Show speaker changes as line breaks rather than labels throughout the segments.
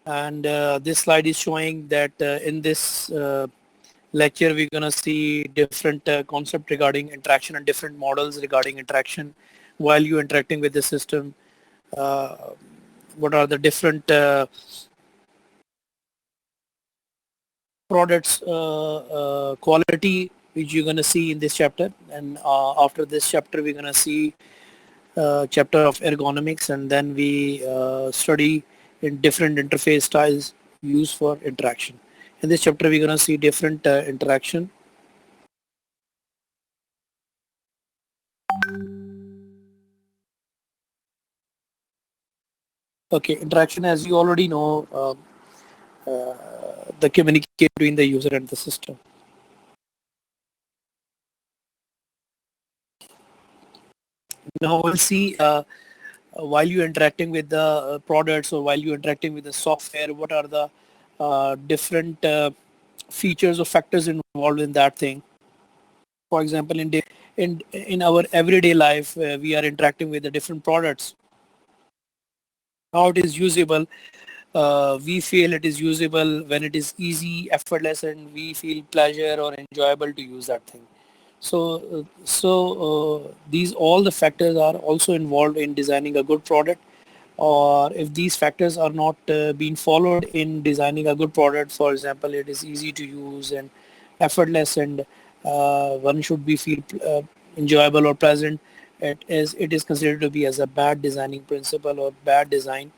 And this slide is showing that in this lecture we're going to see different concept regarding interaction and different models regarding interaction while you're interacting with the system. What are the different products quality which you're going to see in this chapter, and after this chapter we're going to see chapter of ergonomics, and then we study in different interface styles used for interaction. In this chapter we're going to see different interaction. Okay, interaction, as you already know, the communication between the user and the system. Now we'll see while you're interacting with the products or while you're interacting with the software, what are the different features or factors involved in that thing. For example, in our everyday life, we are interacting with the different products. How it is usable. We feel it is usable when it is easy, effortless, and we feel pleasure or enjoyable to use that thing. So these all the factors are also involved in designing a good product. Or if these factors are not being followed in designing a good product, for example, it is easy to use and effortless, and one should be feel enjoyable or pleasant. It is considered to be as a bad designing principle or bad design.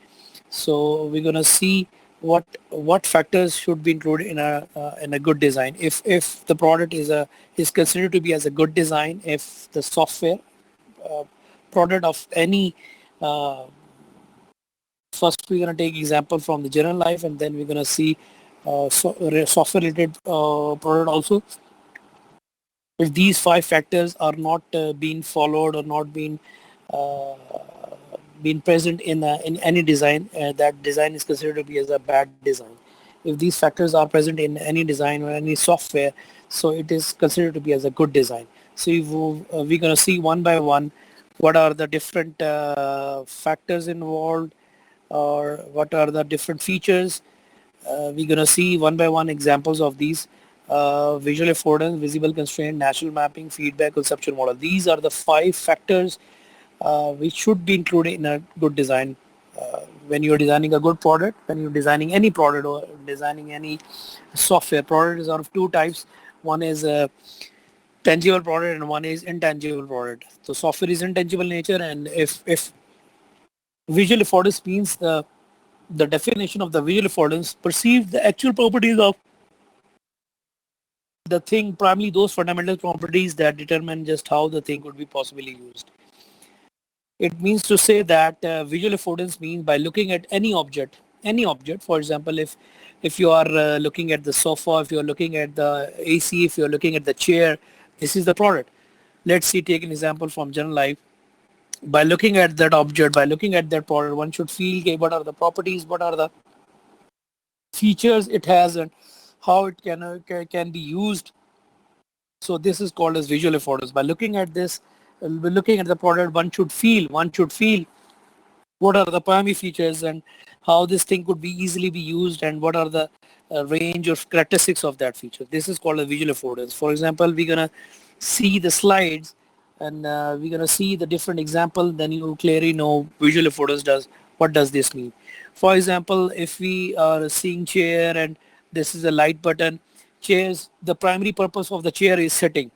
So we're gonna see what factors should be included in a good design. If the product is considered to be as a good design, if the software uh, product of any first we're gonna take example from the general life, and then we're gonna see software related product also. If these five factors are not being followed or not uh, being present in any design, that design is considered to be as a bad design. If these factors are present in any design or any software, so it is considered to be as a good design. So we're going to see one by one what are the different factors involved, or what are the different features. We're going to see one by one examples of these. Visual affordance, visible constraint, natural mapping, feedback, conceptual model. These are the five factors which should be included in a good design. When you're designing a good product, when you're designing any product or designing any software, product is of two types. One is a tangible product and one is intangible product. So software is intangible nature, and if visual affordance means the definition of the visual affordance perceive the actual properties of the thing, primarily those fundamental properties that determine just how the thing could be possibly used. It means to say that visual affordance means by looking at any object. For example, if you are looking at the sofa, if you are looking at the AC, if you are looking at the chair, this is the product. Let's see, take an example from general life. By looking at that object, by looking at that product, one should feel, okay, what are the properties, what are the features it has, and how it can be used. So this is called as visual affordance. By looking at this, by looking at the product, one should feel what are the primary features and how this thing could be easily be used, and what are the range of characteristics of that feature. This is called a visual affordance. For example, we're gonna see the slides, and we're gonna see the different example, then you clearly know visual affordance does what does this mean. For example, if we are seeing chair and this is a light button, chairs, the primary purpose of the chair is sitting.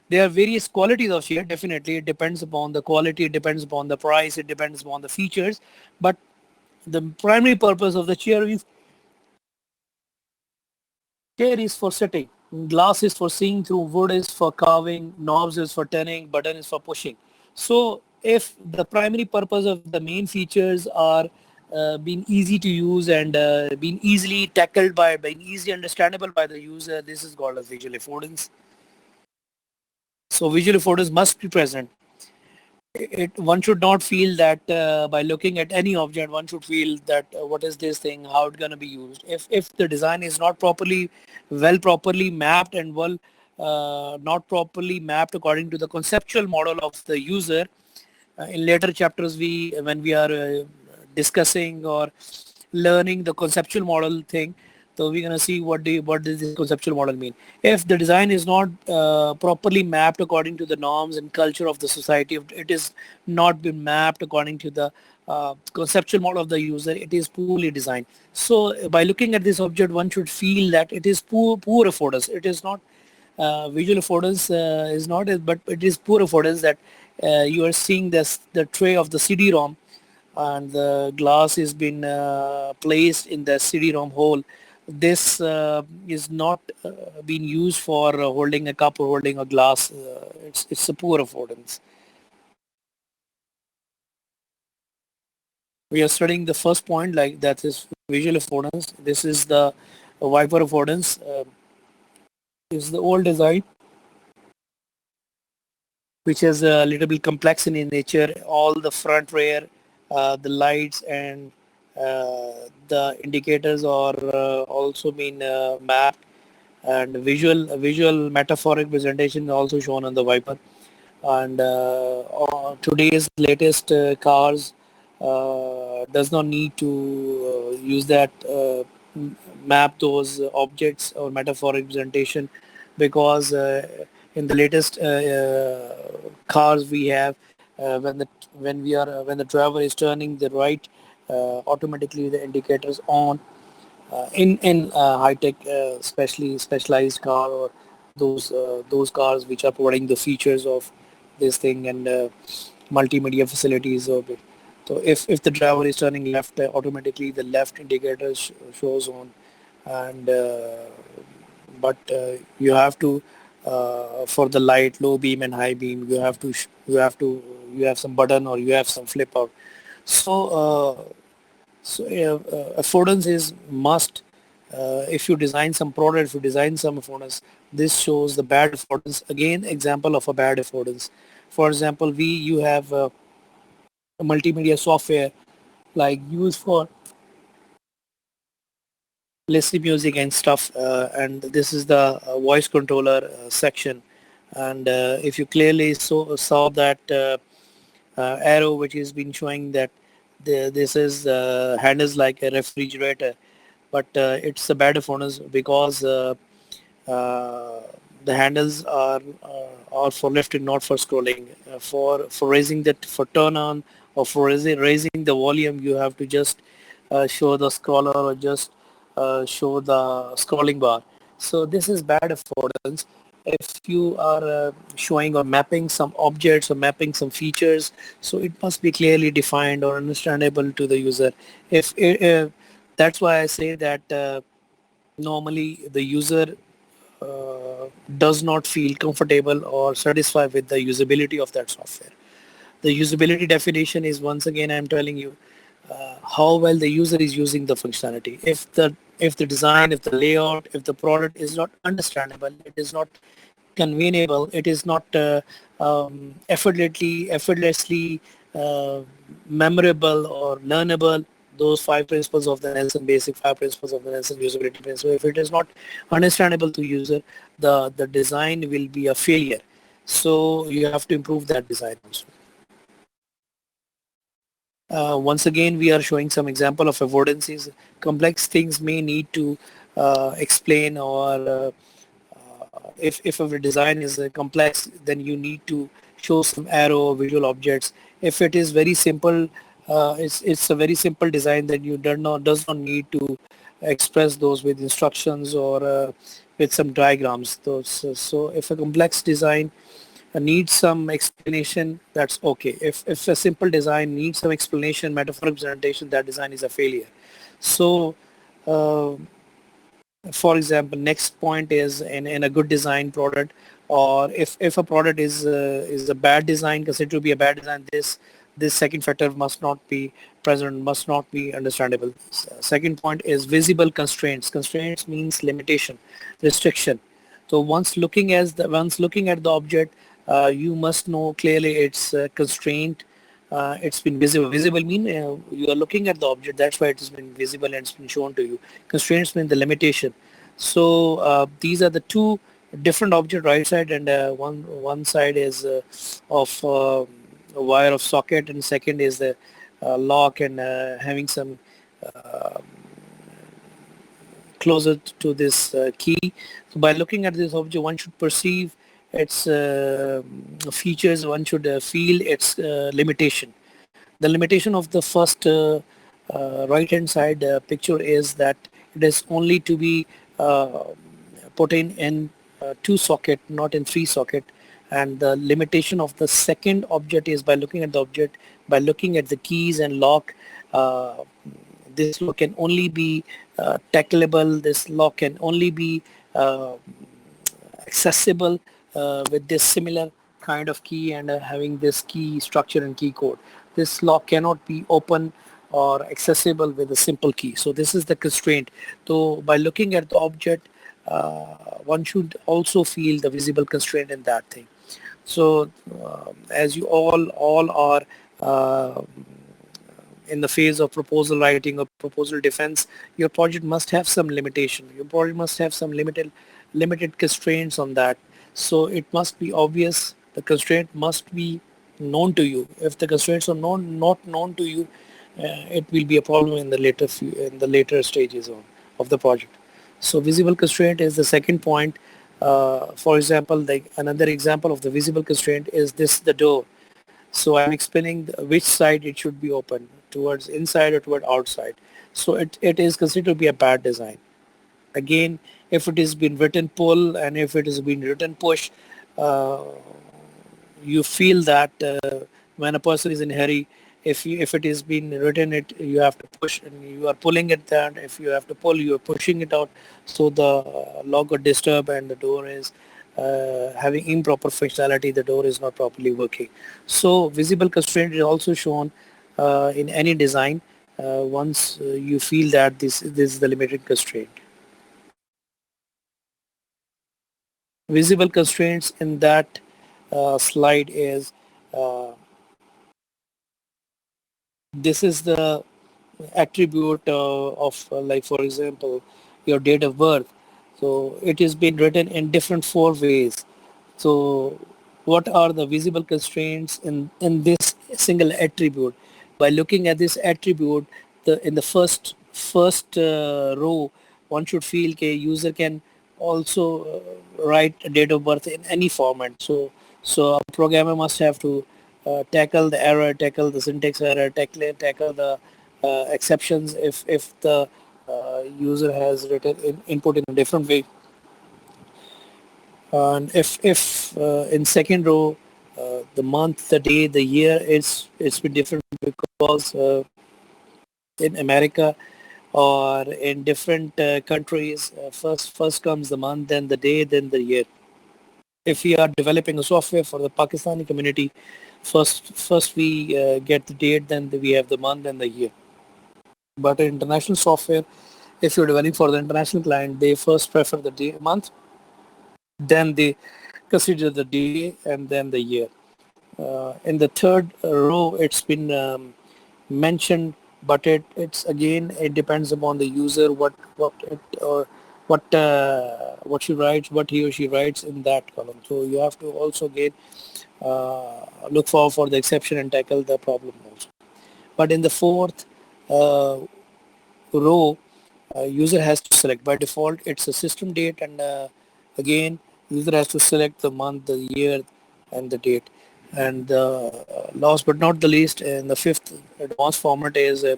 There are various qualities of chair. Definitely, it depends upon the quality, it depends upon the price, it depends upon the features. But the primary purpose of the chair is for sitting. Glass is for seeing through, wood is for carving, knobs is for turning, button is for pushing. So if the primary purpose of the main features are being easy to use and being easily tackled by, being easily understandable by the user, this is called as visual affordance. So visual affordance must be present. One should not feel that by looking at any object one should feel that what is this thing, how it's going to be used. If the design is not properly mapped and not properly mapped according to the conceptual model of the user. In later chapters, when we are discussing or learning the conceptual model thing. So we're gonna see what does this conceptual model mean. If the design is not properly mapped according to the norms and culture of the society, if it is not been mapped according to the conceptual model of the user, it is poorly designed. So by looking at this object, one should feel that it is poor affordance. It is not visual affordance is not, but it is poor affordance that you are seeing this the tray of the CD-ROM and the glass is been placed in the CD-ROM hole. This is not being used for holding a cup or holding a glass. It's a poor affordance. We are studying the first point, like that is visual affordance. This is the wiper affordance. Is the old design which is a little bit complex in nature. All the front rear, the lights and the indicators are also been mapped, and visual metaphoric presentation also shown on the wiper. And today's latest cars does not need to use that map those objects or metaphoric representation, because in the latest cars we have, when the driver is turning the right, automatically the indicators on, in high tech, especially specialized car, or those cars which are providing the features of this thing, and multimedia facilities of it. So if the driver is turning left, automatically the left indicator shows on, and but you have to, for the light, low beam and high beam, you have some button or you have some flip out. So affordance is must. If you design some product, if you design some affordance, this shows the bad affordance. Again, example of a bad affordance. For example, you have a multimedia software like used for listening music and stuff, and this is the voice controller section. And if you clearly saw that arrow which has been showing that this is handles like a refrigerator, but it's a bad affordance because uh, the handles are for lifting, not for scrolling. For raising that, for turn on, or for raising the volume, you have to just show the scroller, or just show the scrolling bar. So this is bad affordance. If you are showing or mapping some objects or mapping some features, so it must be clearly defined or understandable to the user. If that's why I say that normally the user uh, does not feel comfortable or satisfied with the usability of that software. The usability definition is, once again I'm telling you, how well the user is using the functionality. If the design, if the layout, if the product is not understandable, it is not conveyable, it is not effortlessly uh, memorable or learnable. Those five principles of the Nelson, basic five principles of the Nelson usability principle, if it is not understandable to user, the design will be a failure. So you have to improve that design also. Once again, we are showing some example of affordances. Complex things may need to explain, or if a design is complex, then you need to show some arrow or visual objects. If it is very simple, it's a very simple design, then you does not need to express those with instructions, or with some diagrams. So if a complex design needs some explanation, that's okay. If a simple design needs some explanation, metaphor representation, that design is a failure. So uh, for example, next point is in a good design product, or if a product is a bad design, considered to be a bad design, this second factor must not be present, must not be understandable. Second point is visible constraints. Constraints means limitation, restriction. So once looking at the object, you must know clearly its constraint. It's been visible. Visible mean you are looking at the object. That's why it has been visible and it's been shown to you. Constraints mean the limitation. So these are the two different object, right side, and one side is of a wire of socket, and second is the lock, and having some uh, closer to this key. So by looking at this object, one should perceive its features, one should feel its limitation. The limitation of the first right hand side picture is that it is only to be uh, put in two socket, not in three socket. And the limitation of the second object is by looking at the object, by looking at the keys and lock. This lock can only be tackleable. This lock can only be accessible with this similar kind of key and having this key structure and key code. This lock cannot be open or accessible with a simple key. So this is the constraint. So by looking at the object, one should also feel the visible constraint in that thing. So as you all are uh, in the phase of proposal writing or proposal defense, your project must have some limitation. Your project must have some limited constraints on that. So it must be obvious. The constraint must be known to you. If the constraints are not known to you, it will be a problem in the later stages of the project. So visible constraint is the second point. For example, another example of the visible constraint is the door. So I'm explaining which side it should be open, towards inside or toward outside. So it is considered to be a bad design. Again, if it has been written pull and if it has been written push, uh, you feel that when a person is in hurry, if it is been written it, you have to push and you are pulling it down. If you have to pull, you are pushing it out. So the lock got disturbed and the door is having improper functionality. The door is not properly working. So visible constraint is also shown in any design once you feel that this is the limited constraint. Visible constraints in that slide is this is the attribute of like for example your date of birth. So it is being written in different four ways. So what are the visible constraints in this single attribute? By looking at this attribute, in the first row, one should feel a user can also write a date of birth in any format. So a programmer must have to tackle the error, tackle the syntax error, tackle the exceptions if the user has written input in a different way. And if in second row, the month, the day, the year, it's been different because in America or in different countries, first comes the month, then the day, then the year. If we are developing a software for the Pakistani community, first we get the date, then we have the month and the year. But in international software, if you're developing for the international client, they first prefer the day, month, then they consider the day, and then the year. In the third row, it's been mentioned, but it depends upon the user what she writes, what he or she writes in that column. So you have to also look for the exception and tackle the problem also. But in the fourth uh, row, user has to select. By default, it's a system date, and again, user has to select the month, the year, and the date. And last but not the least, in the fifth advanced format is uh,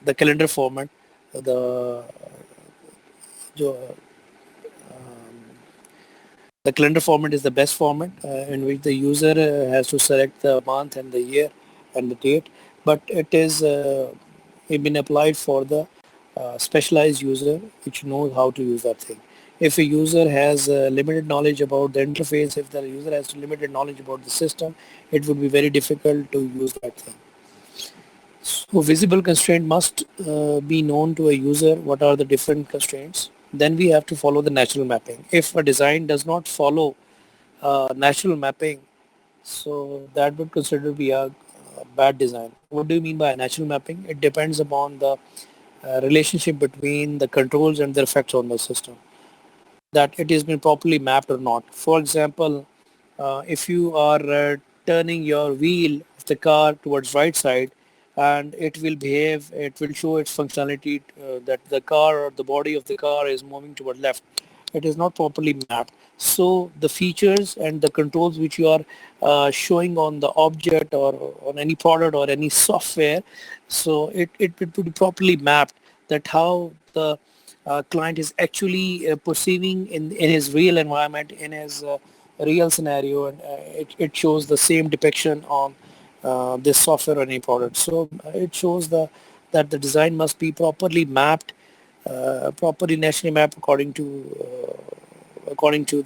the calendar format. The jo- the calendar format is the best format in which the user has to select the month and the year and the date, but it is been applied for the specialized user which knows how to use that thing. If a user has limited knowledge about the interface, if the user has limited knowledge about the system, it would be very difficult to use that thing. So visible constraint must be known to a user. What are the different constraints? Then we have to follow the natural mapping. If a design does not follow natural mapping, so that would consider to be a bad design. What do you mean by natural mapping? It depends upon the relationship between the controls and their effects on the system, that it has been properly mapped or not. For example, if you are turning your wheel of the car towards right side, and it will show its functionality that the car or the body of the car is moving toward left. It is not properly mapped. So the features and the controls which you are showing on the object or on any product or any software, so it would be properly mapped, that how the client is actually perceiving in his real environment, in his real scenario, and it shows the same depiction on this software or any product. So it shows that the design must be properly mapped, properly nationally mapped according to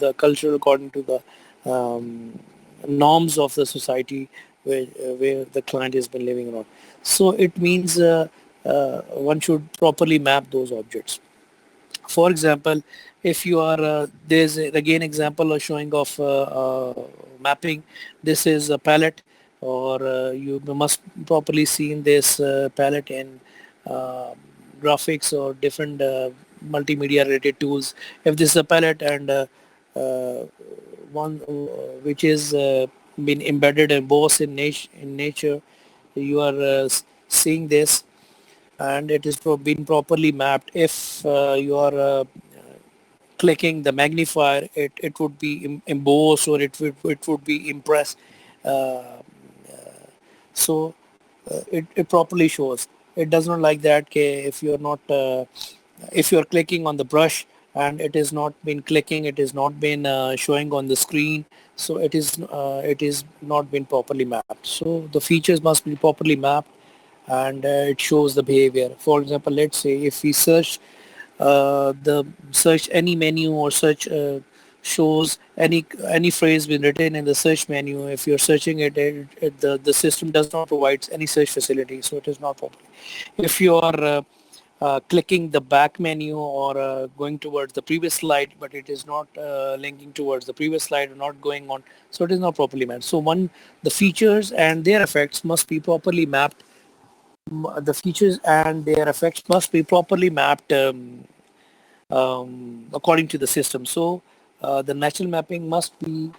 the culture, according to the norms of the society where the client has been living around. So it means one should properly map those objects. For example, if you are there's again example of showing of mapping. This is a palette, or you must properly seen this palette in uh, graphics or different multimedia related tools. If this is a palette and uh, one which is been embedded in both in nature, you are seeing this, and it is been properly mapped. If you are clicking the magnifier, it would be embossed, or it would be impressed. Uh, so it properly shows. It does not like that. If you're not, if you're clicking on the brush and it is not been clicking, it is not been showing on the screen. So it is not been properly mapped. So the features must be properly mapped, and it shows the behavior. For example, let's say if we the search any menu, or search shows any phrase been written in the search menu. If you're searching the system does not provide any search facility, so it is not proper. If you are clicking the back menu, or going towards the previous slide, but it is not linking towards the previous slide, or not going on, so it is not properly mapped. So the features and their effects must be properly mapped. The features and their effects must be properly mapped according to the system. So the natural mapping must be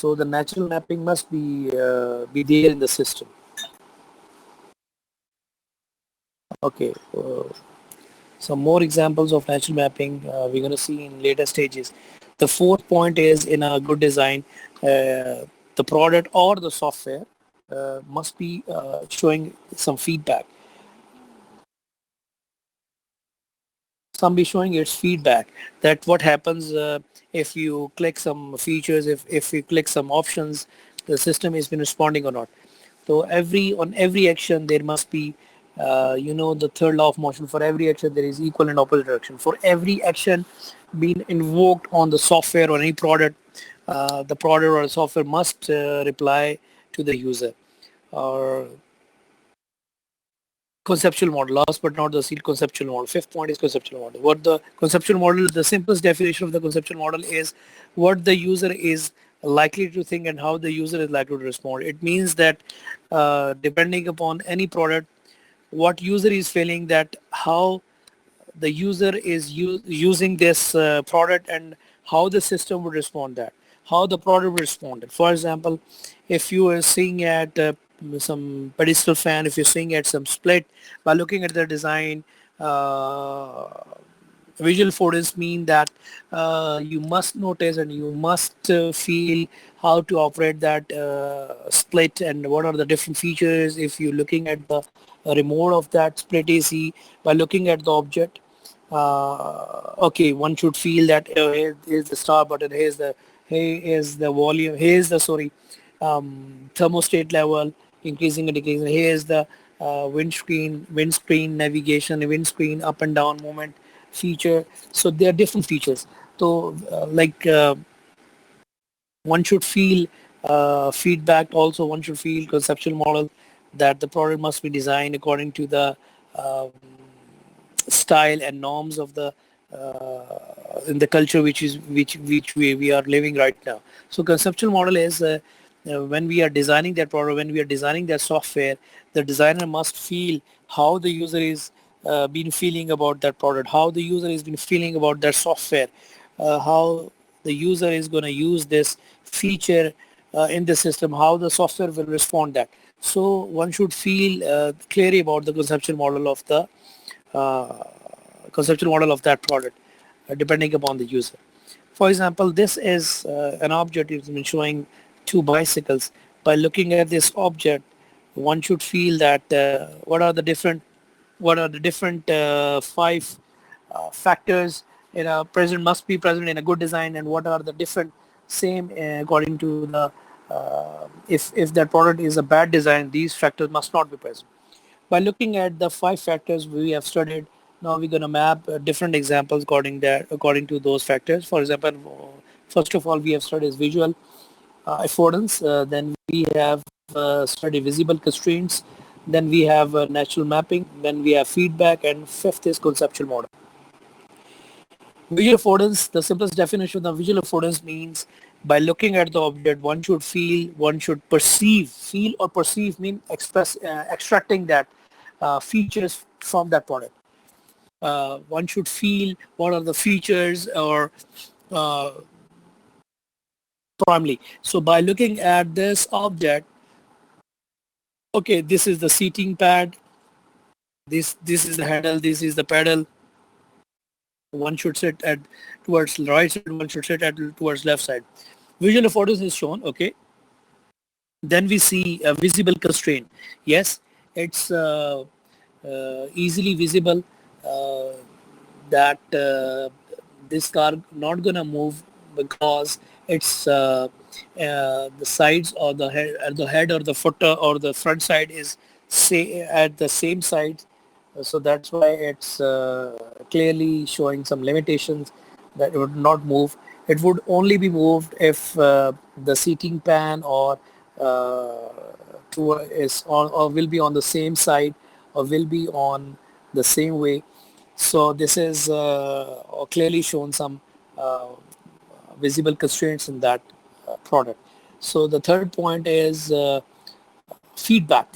the natural mapping must be there in the system. Okay. Some more examples of natural mapping we're going to see in later stages. The fourth point is, in a good design, the product or the software must be showing some feedback. Some be showing its feedback, that what happens if you click some features, if you click some options, the system has been responding or not. So on every action there must be the third law of motion. For every action there is equal and opposite action. For every action being invoked on the software or any product, the product or software must reply to the user. Or conceptual model, last but not the least, conceptual model. Fifth point is conceptual model. What the conceptual model, the simplest definition of the conceptual model is what the user is likely to think and how the user is likely to respond. It means that depending upon any product, what user is feeling, that how the user is using this product, and how the system would respond, that how the product would respond. For example, if you are seeing at some pedestal fan, if you're seeing at some split, by looking at the design, uh, visual affordance mean that you must notice and you must feel how to operate that split, and what are the different features. If you're looking at the remote of that split AC, by looking at the object, okay, one should feel that here's the start button, here is the volume, here's the thermostat level, increasing and decreasing. Here's the windscreen navigation, windscreen up and down movement feature. So there are different features. So one should feel feedback. Also, one should feel conceptual model, that the product must be designed according to the um, style and norms of the in the culture which we are living right now. So conceptual model is when we are designing that product, when we are designing that software, the designer must feel how the user is been feeling about that product, how the user has been feeling about that software, how the user is going to use this feature in the system, how the software will respond that. So one should feel clearly about the uh, conceptual model of that product, depending upon the user. For example, this is an object. It's been showing two bicycles. By looking at this object, one should feel that what are the different five factors present must be present in a good design, and what are the different same according to the if that product is a bad design, these factors must not be present. By looking at the five factors we have studied, now we're going to map different examples according to those factors. For example, first of all, we have studied visual affordance, then we have studied visible constraints, then we have natural mapping, then we have feedback, and fifth is conceptual model. Visual affordance, the simplest definition of visual affordance means by looking at the object, one should feel, one should perceive. Feel or perceive mean extracting that features from that product. One should feel what are the features or uh, primarily. So by looking at this object, okay, this is the seating pad, this is the handle, this is the pedal. One should sit at towards right side, one should sit at towards left side. Visual affordance is shown, okay. Then we see a visible constraint. Yes, it's easily visible uh, that this car not gonna move because it's the sides or the head or the foot or the front side is say at the same side. So that's why it's clearly showing some limitations that it would not move. It would only be moved if the seating pan or uh, is on or will be on the same side or will be on the same way. So this is clearly shown some uh, visible constraints in that product. So the third point is feedback.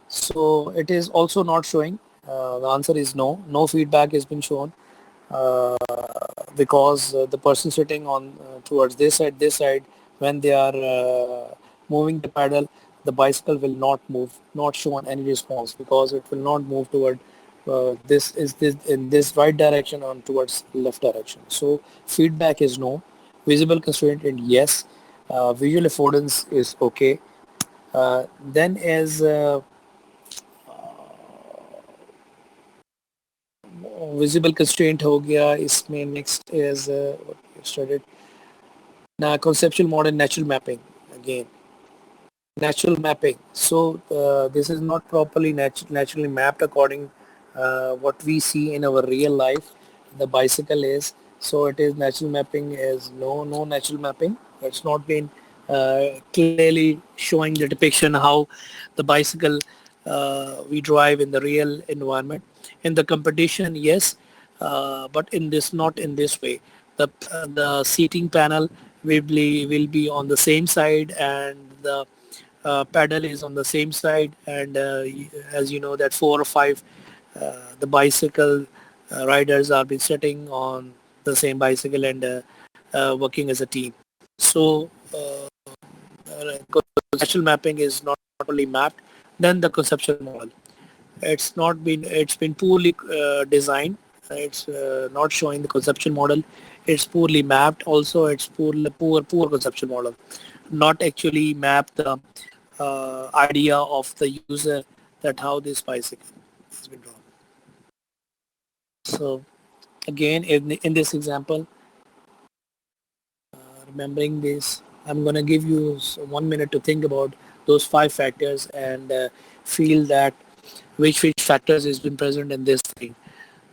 So it is also not showing. The answer is no. No feedback has been shown because the person sitting on towards this side, when they are moving the pedal, the bicycle will not move, not show any response because it will not move toward this in this right direction or towards left direction. So feedback is no. Visible constraint and yes. Visual affordance is okay. Then is visible constraint हो गया इसमें next is what we studied now conceptual model natural mapping again natural mapping. So this is not properly naturally mapped according what we see in our real life. The bicycle is, so it is natural mapping is no natural mapping. It's not been clearly showing the depiction how the bicycle we drive in the real environment. In the competition, yes, but in this not in this way. The seating panel will be on the same side, and the pedal is on the same side, and as you know that four or five the bicycle riders are been sitting on the same bicycle and working as a team. So conceptual mapping is not only mapped. Then the conceptual model, it's been poorly designed. It's not showing the conceptual model. It's poorly mapped. Also, it's poor conceptual model. Not actually map the idea of the user that how this bicycle has been drawn. So again, in this example, remembering this, I'm going to give you 1 minute to think about those five factors and feel that which factors has been present in this thing.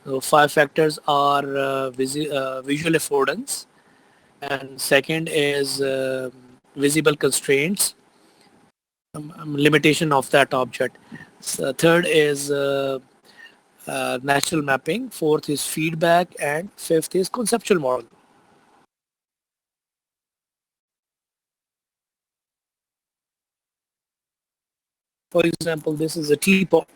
So five factors are visual affordance, and second is visible constraints, limitation of that object. So third is natural mapping. Fourth is feedback, and fifth is conceptual model. For example, this is a teapot.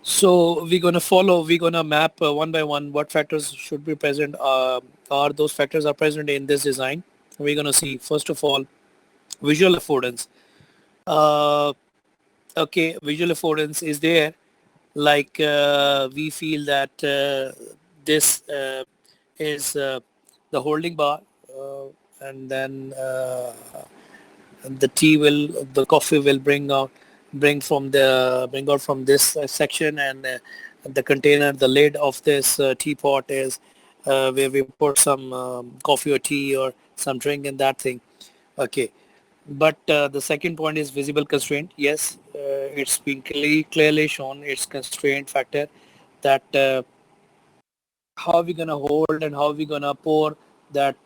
So we're gonna map one by one what factors should be present. Are those factors are present in this design? We're gonna see first of all. Visual affordance. Uh, okay, visual affordance is there. Like we feel that this is the holding bar, and then the coffee will bring out from this section, and the container, the lid of this teapot is where we put some coffee or tea or some drink in that thing. Okay, but the second point is visible constraint. Yes, it's been clearly shown its constraint factor, that how are we gonna hold and how are we gonna pour that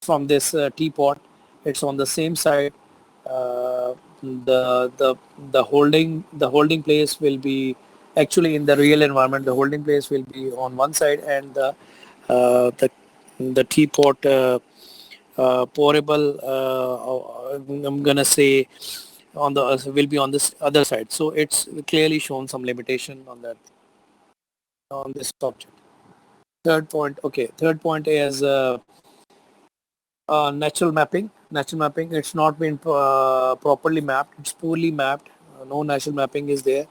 from this teapot. It's on the same side. Uh, the holding place will be actually in the real environment. The holding place will be on one side, and uh, the the teapot pourable. I'm gonna say on the will be on this other side. So it's clearly shown some limitation on that, on this object. Third point. Okay. Third point is natural mapping. Natural mapping. It's not been properly mapped. It's poorly mapped. No natural mapping is there.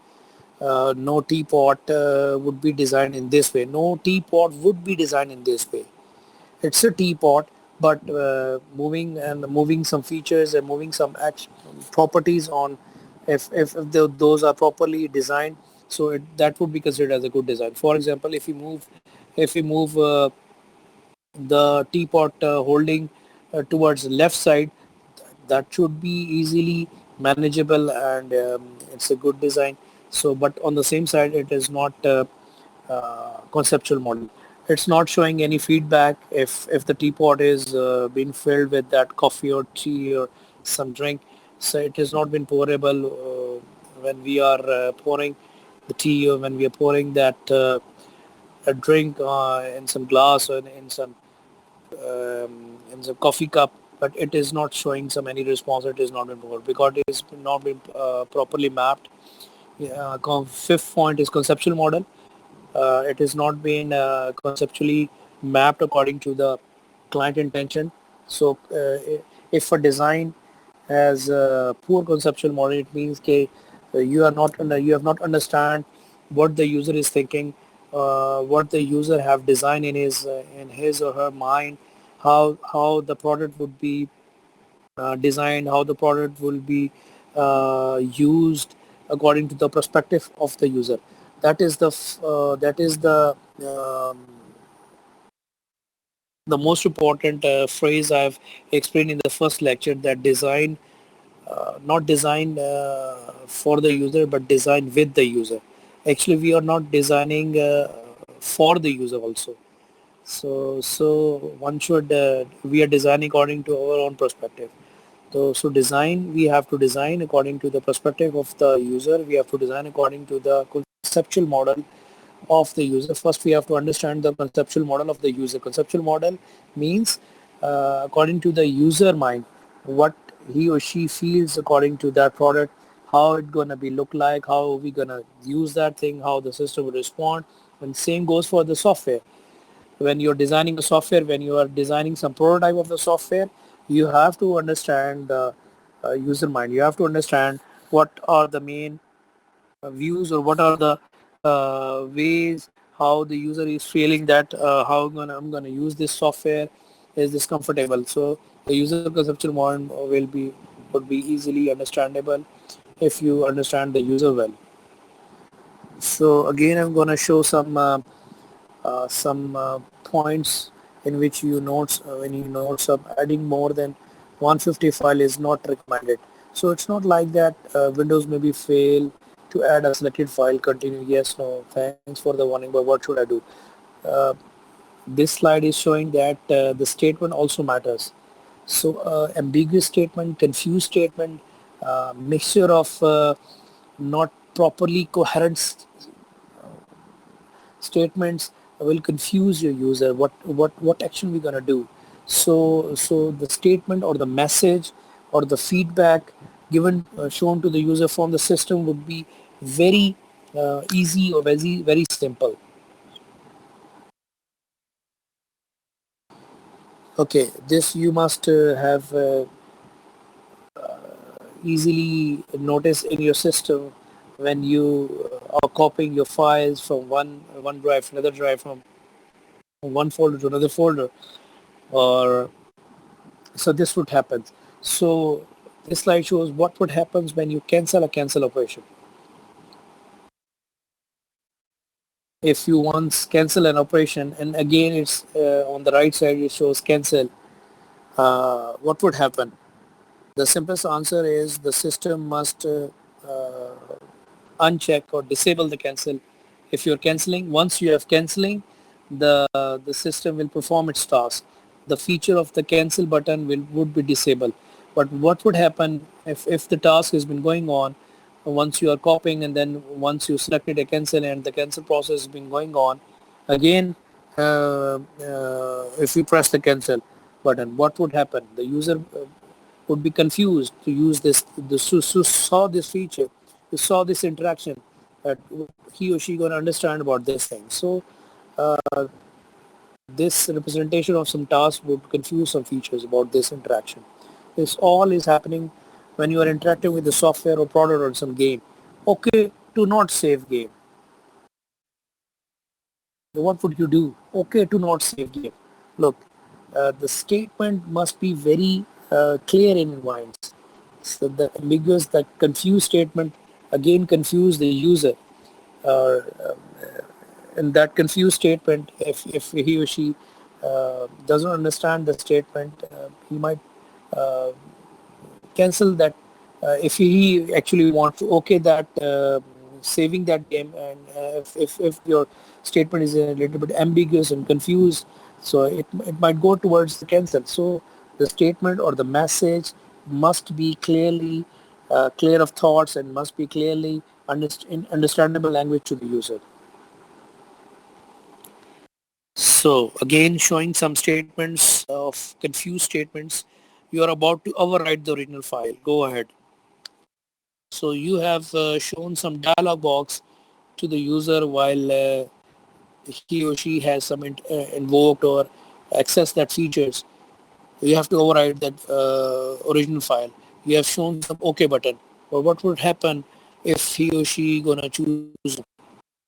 No teapot would be designed in this way. No teapot would be designed in this way. It's a teapot, but moving some features and moving some properties on, if those are properly designed, so that would be considered as a good design. For example, if we move the teapot holding towards the left side, that should be easily manageable, and it's a good design. So but on the same side, it is not conceptual model. It's not showing any feedback if the teapot is being filled with that coffee or tea or some drink. So it has not been pourable when we are pouring the tea, or when we are pouring that a drink in some glass, or in some coffee cup, but it is not showing some any response. It is not been poured because it is not been properly mapped. Fifth point is conceptual model. It has not been conceptually mapped according to the client intention. So if a design has a poor conceptual model, it means that you have not understand what the user is thinking, what the user have designed in his or her mind, how the product would be designed, how the product will be used according to the perspective of the user. That is the most important phrase I've explained in the first lecture, that design, not design for the user, but design with the user. Actually, we are not designing for the user also. So one should we are designing according to our own perspective. So design, we have to design according to the perspective of the user. We have to design according to the conceptual model of the user. First, we have to understand the conceptual model of the user. Conceptual model means according to the user mind, what he or she feels according to that product, how it gonna be look like, how we gonna use that thing, how the system will respond. And same goes for the software. When you're designing a software, when you are designing some prototype of the software, you have to understand the user mind. You have to understand what are the main views, or what are the ways how the user is feeling, that how I'm gonna use this software, is this comfortable. So the user conceptual model would be easily understandable if you understand the user well. So again, I'm gonna show some points in which you notes when you notes up adding more than 150 file is not recommended. So it's not like that Windows maybe fail to add a selected file. Continue, yes, no, thanks for the warning, but what should I do? uh, this slide is showing that the statement also matters. So ambiguous statement, confused statement, mixture of not properly coherent statements will confuse your user. What action we're gonna do? So the statement or the message or the feedback given shown to the user from the system would be very easy, or very simple. Okay, this you must have easily notice in your system when you are copying your files from one drive to another drive, from one folder to another folder, or so this would happen. So this slide shows what would happen when you cancel a cancel operation. If you once cancel an operation, and again it's on the right side it shows cancel, what would happen? The simplest answer is the system must uncheck or disable the cancel. If you're canceling, once you have canceling, the system will perform its task. The feature of the cancel button would be disabled. But what would happen if the task has been going on, once you are copying and then once you selected a cancel and the cancel process has been going on, again, if you press the cancel button, what would happen? The user would be confused to use this to saw this feature, to saw this interaction, that he or she going to understand about this thing. So this representation of some task would confuse some features about this interaction. This all is happening when you are interacting with the software or product or some game. Okay, to not save game. What would you do? Okay, to not save game. Look, the statement must be very clear in minds. So the ambiguous, the confused statement again confuse the user. Uh, in that confused statement, if he or she doesn't understand the statement, he might uh, cancel that. If he actually wants to okay that saving that game, and if your statement is a little bit ambiguous and confused, so it might go towards the cancel. So the statement or the message must be clearly clear of thoughts and must be clearly in understandable language to the user. So again, showing some statements of confused statements, you are about to overwrite the original file. Go ahead. So you have shown some dialog box to the user while he or she has some invoked or access that features. You have to override that original file. You have shown some OK button. But what would happen if he or she gonna choose?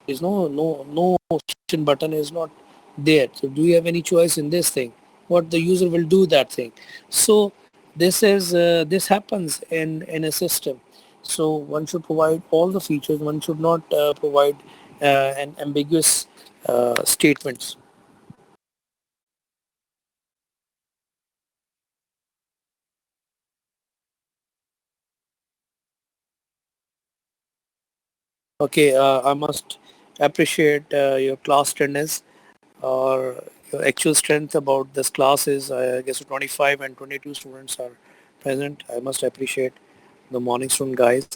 There's no action button is not there. So do you have any choice in this thing? What the user will do that thing. So this happens in a system. So one should provide all the features. One should not provide an ambiguous statements. Okay, I must appreciate your class attendance or your actual strength about this class is, I guess, 25 and 22 students are present. I must appreciate the morning student guys,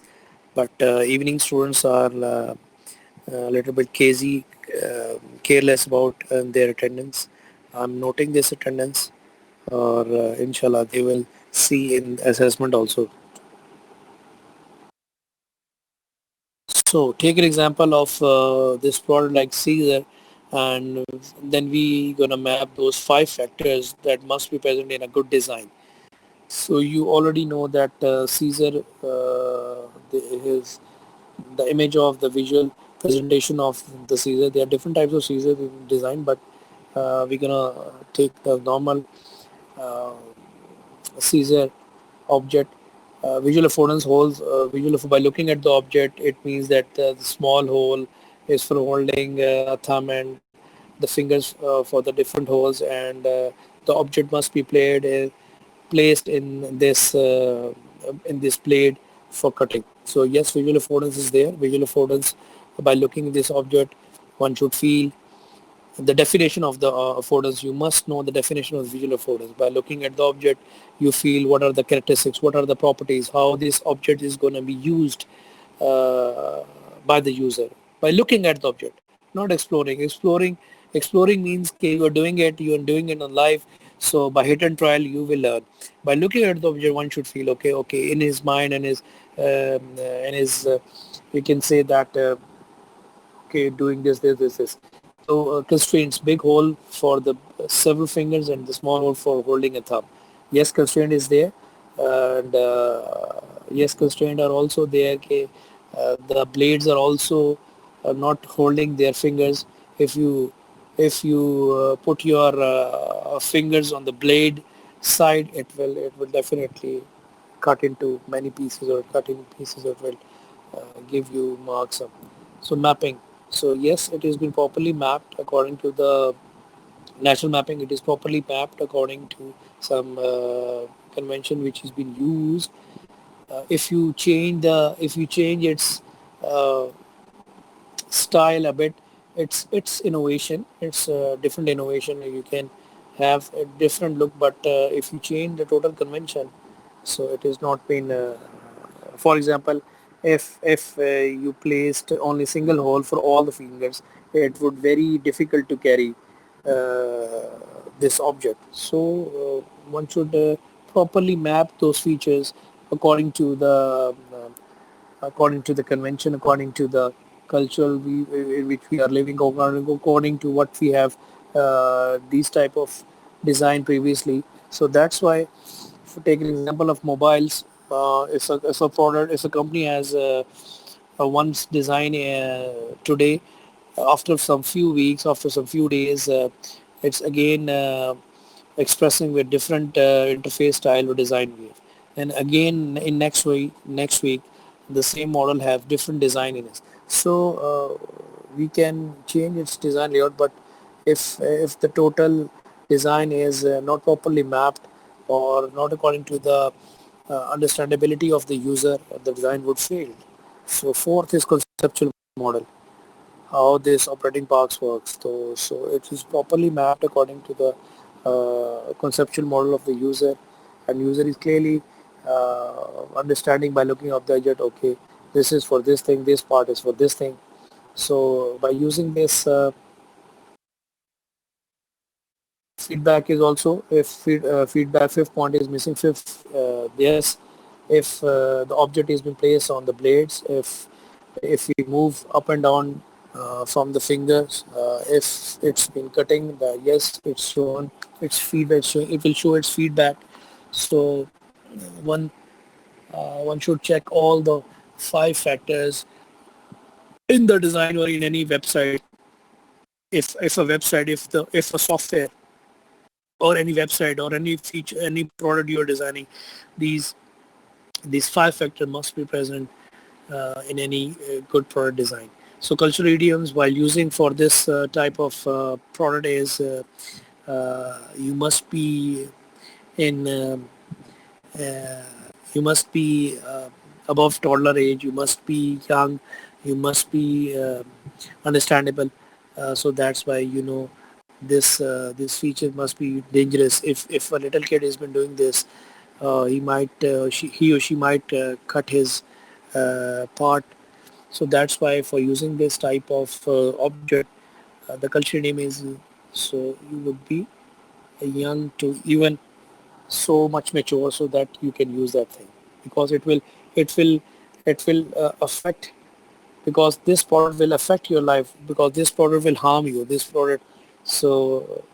but evening students are a little bit crazy, careless about their attendance. I'm noting this attendance, or inshallah they will see in assessment also. So take an example of this product like Caesar, and then we gonna map those 5 factors that must be present in a good design. So you already know that Caesar is the image of the visual presentation of the Caesar. There are different types of Caesar design, but we're gonna take the normal uh, Caesar object. Visual affordance holes. By looking at the object, it means that the small hole is for holding a thumb and the fingers for the different holes, and the object must be placed in this blade for cutting. So yes, visual affordance is there. Visual affordance, by looking at this object, one should feel the definition of the affordance. You must know the definition of visual affordance. By looking at the object, you feel what are the characteristics, what are the properties, how this object is going to be used uh, by the user. By looking at the object, not exploring means okay, you are doing it on live. So by hit and trial you will learn. By looking at the object, one should feel okay in his mind and his you can say that okay, doing this. constraints, big hole for the several fingers and the small hole for holding a thumb. Yes, constraint is there, and yes, constraint are also there. Okay, the blades are also not holding their fingers. If you put your fingers on the blade side, it will definitely cut into many pieces, or cut in pieces that will give you marks up. So mapping. So yes, it has been properly mapped according to the national mapping. It is properly mapped according to some convention which has been used. If you change its uh, style a bit, it's innovation. It's a different innovation. You can have a different look, but if you change the total convention, so it has not been. For example, if you placed only single hole for all the fingers, it would very difficult to carry this object. So one should properly map those features according to the convention, according to the culture in which we are living, according to what we have these type of design previously. So that's why, for take an example of mobiles, if a company has one's design today, after some few weeks, after some few days, it's again expressing with different interface style or design we have. And again in next week, the same model have different design in it. So we can change its design layout, but if the total design is not properly mapped or not according to the understandability of the user, the design would fail. So fourth is conceptual model, how this operating parks works. So it is properly mapped according to the conceptual model of the user, and user is clearly understanding by looking at the object. Okay, this is for this thing. This part is for this thing. So by using this feedback is also, if feedback fifth point is missing. Fifth, yes, if the object is being placed on the blades, if we move up and down from the fingers, if it's been cutting, yes, it's shown its feedback. It will show its feedback. So one one should check all the five factors in the design or in any website. If a website, if a software or any website or any feature, any product you are designing, these these five factors must be present in any good product design. So cultural idioms while using for this type of product is, you must be in uh, you must be above toddler age, you must be young, you must be understandable. So that's why, this feature must be dangerous. If a little kid has been doing this, he or she might cut his part. So that's why, for using this type of object, the culture name is, so you would be young to even so much mature, so that you can use that thing, because it will affect, because this product will affect your life, because this product will harm you, this product. So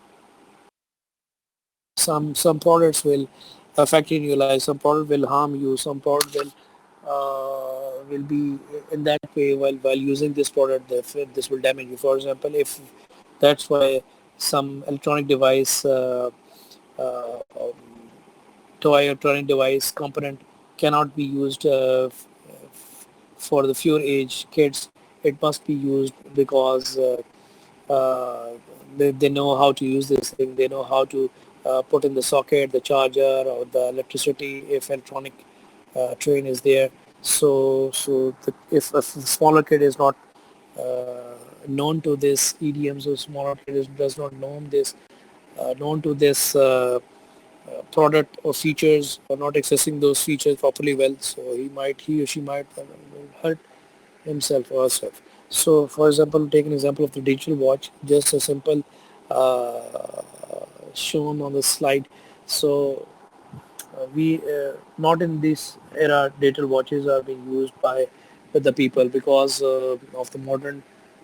some products will affect in your life, some product will harm you, some product will be in that way. While using this product, this will damage you. For example, if that's why some electronic device, uh, toy electronic device component cannot be used for the fewer age kids. It must be used because they know how to use this thing. They know how to put in the socket, the charger, or the electricity if electronic train is there. If a smaller kid is not known to this EDM, so smaller kid does not known to this product or features, or not accessing those features properly well, so he or she might hurt himself or herself. So for example, take an example of the digital watch, just a simple uh, shown on the slide. So we not in this era digital watches are being used by the people, because of the modern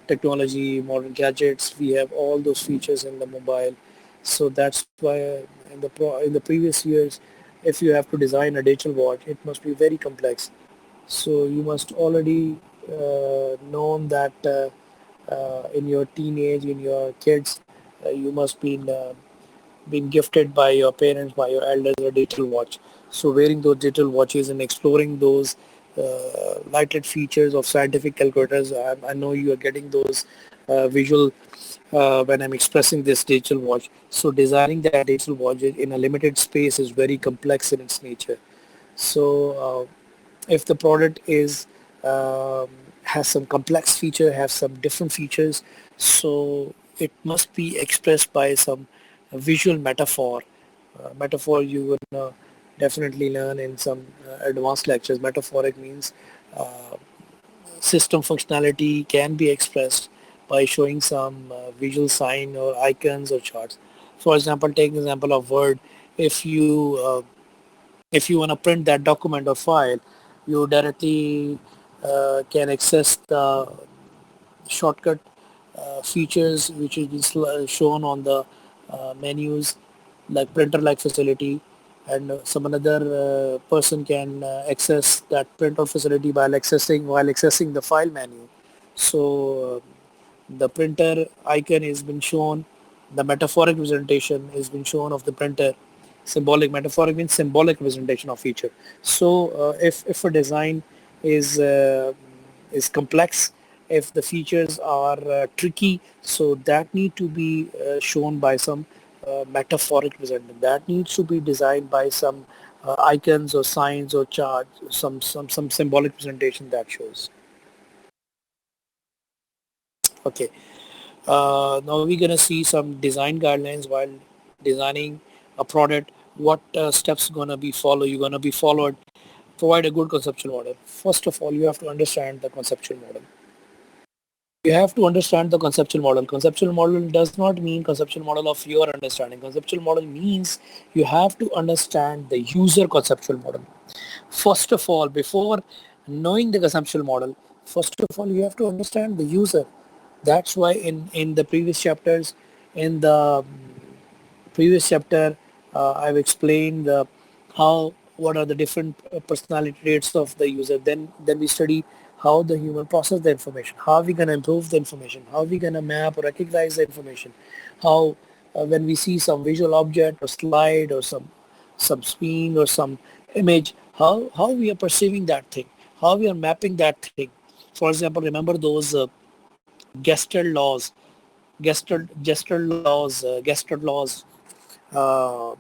technology, modern gadgets. We have all those features in the mobile. So that's why in the previous years, if you have to design a digital watch, it must be very complex. So you must already known that in your teenage, in your kids, you must been gifted by your parents, by your elders, a digital watch. So wearing those digital watches and exploring those lighted features of scientific calculators, I know you are getting those visual when I'm expressing this digital watch. So designing that digital watch in a limited space is very complex in its nature. So if the product is um, has some complex feature, has some different features, so it must be expressed by some visual metaphor. Metaphor you gonna definitely learn in some advanced lectures. Metaphoric means uh, system functionality can be expressed by showing some visual sign or icons or charts. For example, take an example of Word. If you if you want to print that document or file, you directly can access the shortcut features which is been shown on the menus, like printer like facility, and some another person can access that printer facility while accessing the file menu. So the printer icon has been shown, the metaphoric representation has been shown of the printer. Symbolic, metaphoric means symbolic representation of feature. So if a design is uh, is complex, if the features are tricky, so that need to be shown by some metaphoric representation. That needs to be designed by some icons or signs or charts, some symbolic presentation that shows. Okay. Now we're gonna see some design guidelines while designing a product. What steps gonna be followed? You're gonna be followed. Provide a good conceptual model. First of all, you have to understand the conceptual model. You have to understand the conceptual model. Conceptual model does not mean conceptual model of your understanding. Conceptual model means you have to understand the user conceptual model. First of all, before knowing the conceptual model, first of all, you have to understand the user. That's why in the previous chapters, in the previous chapter, I've explained how what are the different personality traits of the user. Then we study how the human process the information, how we gonna improve the information, how we gonna map or recognize the information, how when we see some visual object or slide or some screen or some image, how we are perceiving that thing, how we are mapping that thing. For example, remember those Gestalt laws, Gestalt laws, uh,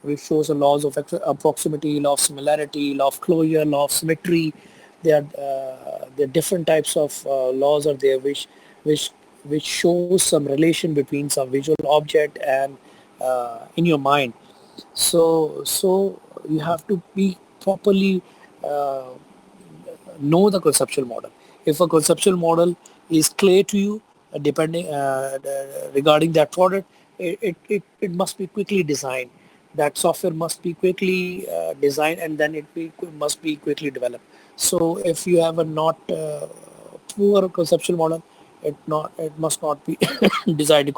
which shows the laws of approximity, law of similarity, law of closure, law of symmetry. There are different types of laws are there which which shows some relation between some visual object and in your mind. So you have to be properly uh, know the conceptual model. If a conceptual model is clear to you, depending regarding that product, it must be quickly designed. That software must be quickly designed, and then must be quickly developed. So if you have a not poor conceptual model, it must not be designed